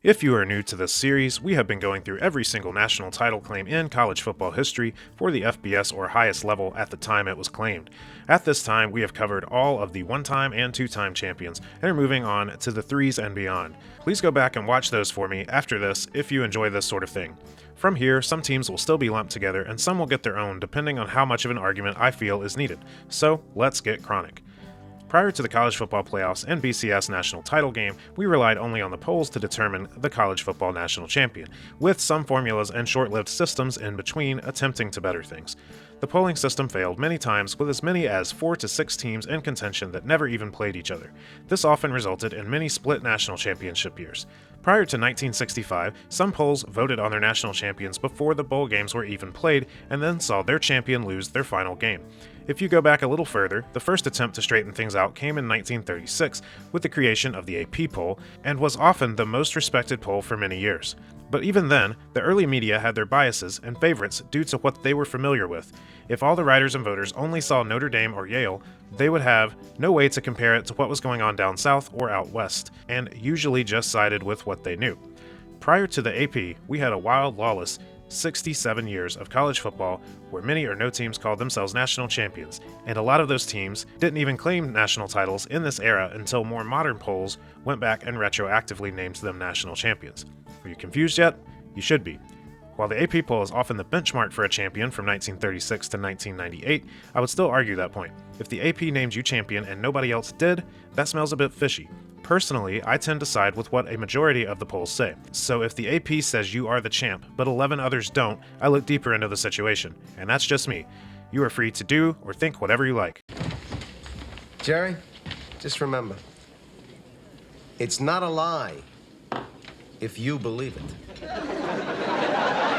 If you are new to this series, we have been going through every single national title claim in college football history for the FBS or highest level at the time it was claimed. At this time, we have covered all of the one-time and two-time champions and are moving on to the threes and beyond. Please go back and watch those for me after this if you enjoy this sort of thing. From here, some teams will still be lumped together and some will get their own depending on how much of an argument I feel is needed. So, let's get chronic. Prior to the college football playoffs and BCS national title game, we relied only on the polls to determine the college football national champion, with some formulas and short-lived systems in between attempting to better things. The polling system failed many times, with as many as 4 to 6 teams in contention that never even played each other. This often resulted in many split national championship years. Prior to 1965, some polls voted on their national champions before the bowl games were even played, and then saw their champion lose their final game. If you go back a little further, the first attempt to straighten things out came in 1936 with the creation of the AP poll, and was often the most respected poll for many years. But even then, the early media had their biases and favorites due to what they were familiar with. If all the writers and voters only saw Notre Dame or Yale, they would have no way to compare it to what was going on down south or out west, and usually just sided with what they knew. Prior to the AP, we had a wild, lawless 67 years of college football where many or no teams called themselves national champions, and a lot of those teams didn't even claim national titles in this era until more modern polls went back and retroactively named them national champions. Are you confused yet? You should be. While the AP poll is often the benchmark for a champion from 1936 to 1998, I would still argue that point. If the AP named you champion and nobody else did, that smells a bit fishy. Personally, I tend to side with what a majority of the polls say. So if the AP says you are the champ, but 11 others don't, I look deeper into the situation. And that's just me. You are free to do or think whatever you like. Jerry, just remember, it's not a lie if you believe it.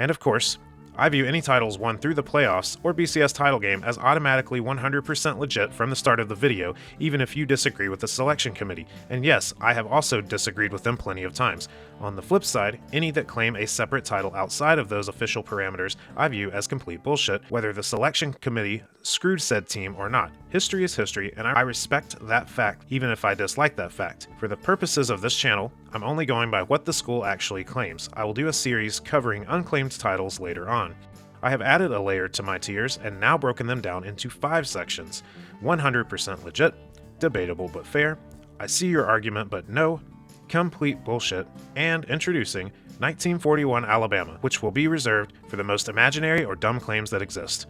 And of course, I view any titles won through the playoffs or BCS title game as automatically 100% legit from the start of the video, even if you disagree with the selection committee. And yes, I have also disagreed with them plenty of times. On the flip side, any that claim a separate title outside of those official parameters I view as complete bullshit, whether the selection committee screwed said team or not. History is history, and I respect that fact, even if I dislike that fact. For the purposes of this channel, I'm only going by what the school actually claims. I will do a series covering unclaimed titles later on. I have added a layer to my tiers and now broken them down into 5 sections. 100% legit, debatable but fair, I see your argument but no, complete bullshit, and introducing 1941 Alabama, which will be reserved for the most imaginary or dumb claims that exist.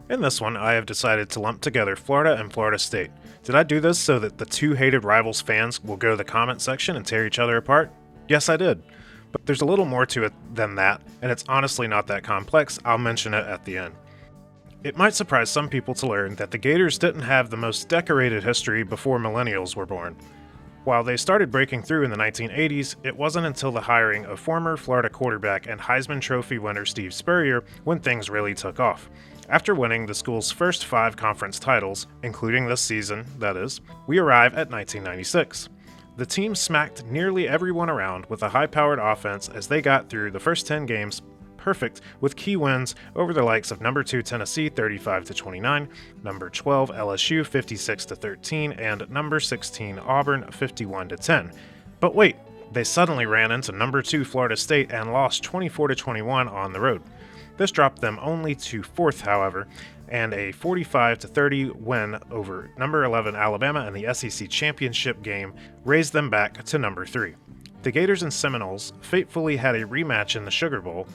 In this one, I have decided to lump together Florida and Florida State. Did I do this so that the two hated rivals fans will go to the comment section and tear each other apart? Yes, I did. But there's a little more to it than that, and it's honestly not that complex. I'll mention it at the end. It might surprise some people to learn that the Gators didn't have the most decorated history before millennials were born. While they started breaking through in the 1980s, it wasn't until the hiring of former Florida quarterback and Heisman Trophy winner Steve Spurrier when things really took off. After winning the school's first 5 conference titles, including this season, that is, we arrive at 1996. The team smacked nearly everyone around with a high-powered offense as they got through the first 10 games perfect, with key wins over the likes of number 2 Tennessee 35-29, number 12 LSU 56-13, and number 16 Auburn 51-10. But wait, they suddenly ran into number 2 Florida State and lost 24-21 on the road. This dropped them only to 4th, however, and a 45-30 win over number 11 Alabama in the SEC championship game raised them back to number 3. The Gators and Seminoles fatefully had a rematch in the Sugar Bowl,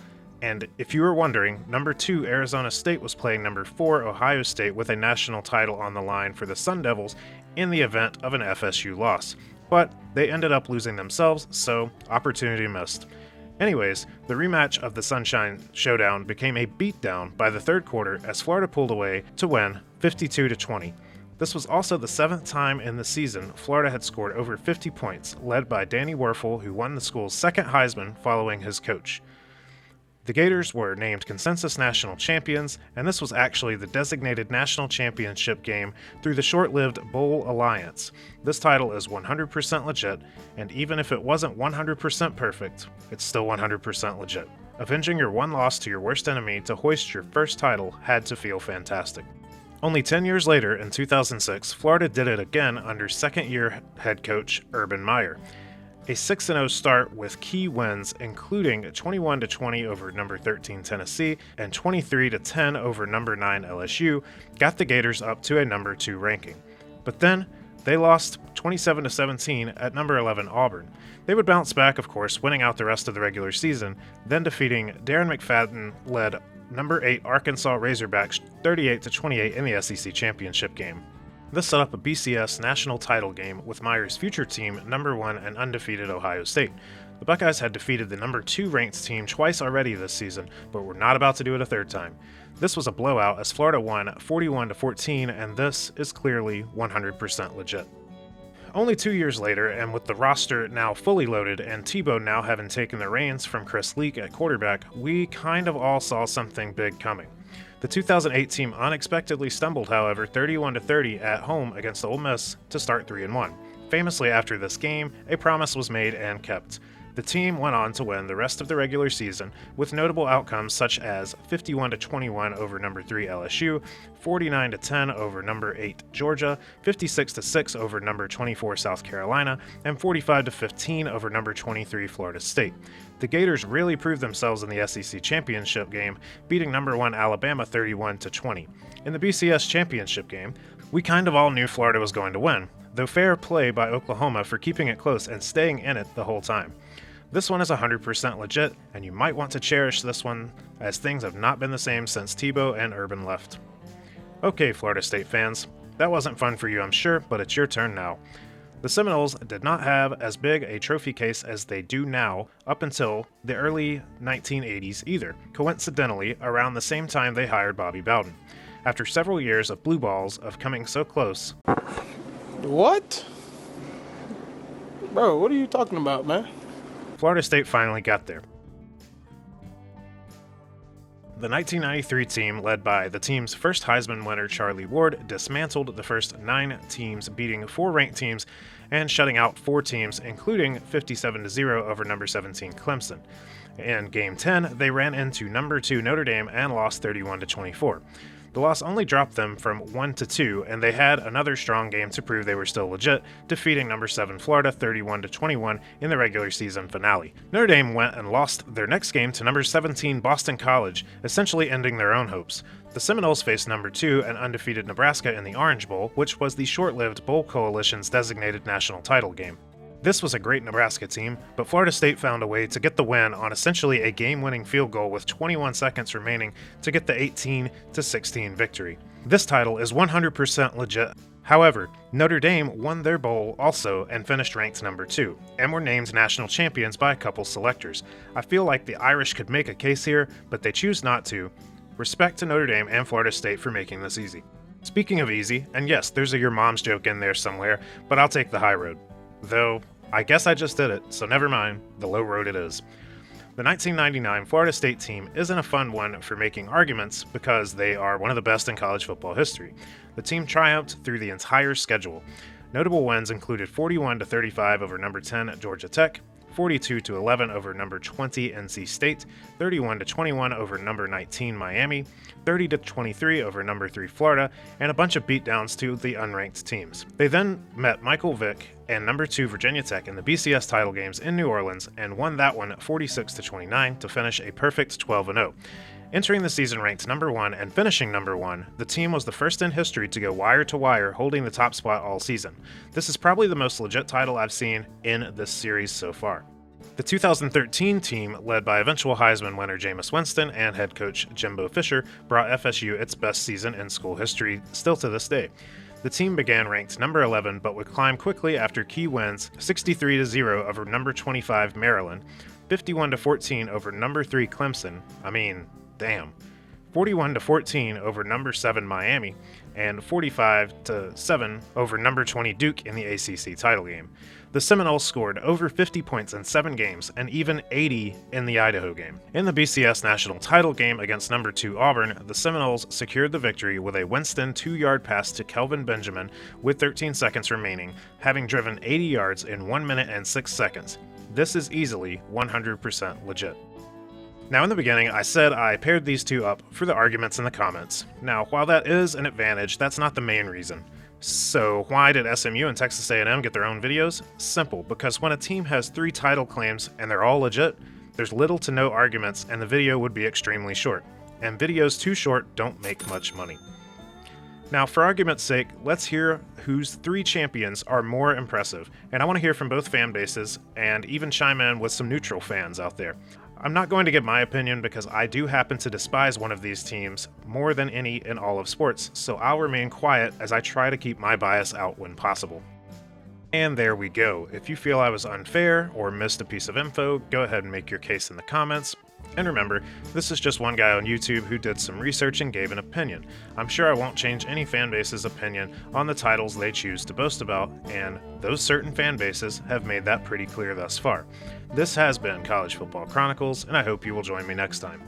and if you were wondering, number 2 Arizona State was playing number 4 Ohio State with a national title on the line for the Sun Devils in the event of an FSU loss. But they ended up losing themselves, so opportunity missed. Anyways, the rematch of the Sunshine Showdown became a beatdown by the third quarter as Florida pulled away to win 52-20. This was also the 7th time in the season Florida had scored over 50 points, led by Danny Wuerffel, who won the school's second Heisman following his coach. The Gators were named consensus national champions, and this was actually the designated national championship game through the short-lived Bowl Alliance. This title is 100% legit, and even if it wasn't 100% perfect, it's still 100% legit. Avenging your one loss to your worst enemy to hoist your first title had to feel fantastic. Only 10 years later, in 2006, Florida did it again under second-year head coach Urban Meyer. A 6-0 start with key wins including 21-20 over number 13 Tennessee and 23-10 over number 9 LSU got the Gators up to a number 2 ranking. But then they lost 27-17 at number 11 Auburn. They would bounce back, of course, winning out the rest of the regular season, then defeating Darren McFadden-led number 8 Arkansas Razorbacks 38-28 in the SEC championship game. This set up a BCS national title game with Meyer's future team, number 1 and undefeated Ohio State. The Buckeyes had defeated the number 2 ranked team twice already this season, but were not about to do it a third time. This was a blowout as Florida won 41-14, and this is clearly 100% legit. Only 2 years later, and with the roster now fully loaded and Tebow now having taken the reins from Chris Leak at quarterback, we kind of all saw something big coming. The 2008 team unexpectedly stumbled, however, 31-30 at home against Ole Miss to start 3-1. Famously, after this game, a promise was made and kept. The team went on to win the rest of the regular season with notable outcomes such as 51-21 over number 3 LSU, 49-10 over number 8 Georgia, 56-6 over number 24 South Carolina, and 45-15 over number 23 Florida State. The Gators really proved themselves in the SEC championship game, beating number 1 Alabama 31-20. In the BCS championship game, we kind of all knew Florida was going to win, though fair play by Oklahoma for keeping it close and staying in it the whole time. This one is 100% legit, and you might want to cherish this one, as things have not been the same since Tebow and Urban left. Okay, Florida State fans, that wasn't fun for you, I'm sure, but it's your turn now. The Seminoles did not have as big a trophy case as they do now up until the early 1980s either, coincidentally around the same time they hired Bobby Bowden. After several years of blue balls of coming so close. What? Bro, what are you talking about, man? Florida State finally got there. The 1993 team, led by the team's first Heisman winner Charlie Ward, dismantled the first 9 teams, beating 4 ranked teams and shutting out 4 teams, including 57-0 over number 17 Clemson. In Game 10, they ran into number 2 Notre Dame and lost 31-24. The loss only dropped them from 1-2, and they had another strong game to prove they were still legit, defeating number 7 Florida 31-21 in the regular season finale. Notre Dame went and lost their next game to number 17 Boston College, essentially ending their own hopes. The Seminoles faced number 2 and undefeated Nebraska in the Orange Bowl, which was the short-lived Bowl Coalition's designated national title game. This was a great Nebraska team, but Florida State found a way to get the win on essentially a game-winning field goal with 21 seconds remaining to get the 18-16 victory. This title is 100% legit. However, Notre Dame won their bowl also and finished ranked number 2, and were named national champions by a couple selectors. I feel like the Irish could make a case here, but they choose not to. Respect to Notre Dame and Florida State for making this easy. Speaking of easy, and yes, there's a your mom's joke in there somewhere, but I'll take the high road. Though, I guess I just did it, so never mind, the low road it is. The 1999 Florida State team isn't a fun one for making arguments because they are one of the best in college football history. The team triumphed through the entire schedule. Notable wins included 41-35 over number 10 Georgia Tech, 42-11 over number 20 NC State, 31-21 over number 19 Miami, 30-23 over number 3 Florida, and a bunch of beatdowns to the unranked teams. They then met Michael Vick and number 2 Virginia Tech in the BCS title games in New Orleans and won that one 46-29 to finish a perfect 12-0. Entering the season ranked number 1 and finishing number 1, the team was the first in history to go wire-to-wire, holding the top spot all season. This is probably the most legit title I've seen in this series so far. The 2013 team, led by eventual Heisman winner Jameis Winston and head coach Jimbo Fisher, brought FSU its best season in school history still to this day. The team began ranked number 11 but would climb quickly after key wins 63-0 over number 25 Maryland, 51-14 over number 3 Clemson, damn, 41-14 over number 7 Miami, and 45-7 over number 20 Duke in the ACC title game. The Seminoles scored over 50 points in 7 games and even 80 in the Idaho game. In the BCS national title game against number 2 Auburn, the Seminoles secured the victory with a Winston 2-yard pass to Kelvin Benjamin with 13 seconds remaining, having driven 80 yards in 1 minute and 6 seconds. This is easily 100% legit. Now, in the beginning, I said I paired these two up for the arguments in the comments. Now, while that is an advantage, that's not the main reason. So why did SMU and Texas A&M get their own videos? Simple, because when a team has 3 title claims and they're all legit, there's little to no arguments and the video would be extremely short. And videos too short don't make much money. Now, for argument's sake, let's hear whose 3 champions are more impressive, and I want to hear from both fan bases, and even chime in with some neutral fans out there. I'm not going to give my opinion because I do happen to despise one of these teams more than any in all of sports, so I'll remain quiet as I try to keep my bias out when possible. And there we go. If you feel I was unfair or missed a piece of info, go ahead and make your case in the comments. And remember, this is just one guy on YouTube who did some research and gave an opinion. I'm sure I won't change any fanbase's opinion on the titles they choose to boast about, and those certain fanbases have made that pretty clear thus far. This has been College Football Chronicles, and I hope you will join me next time.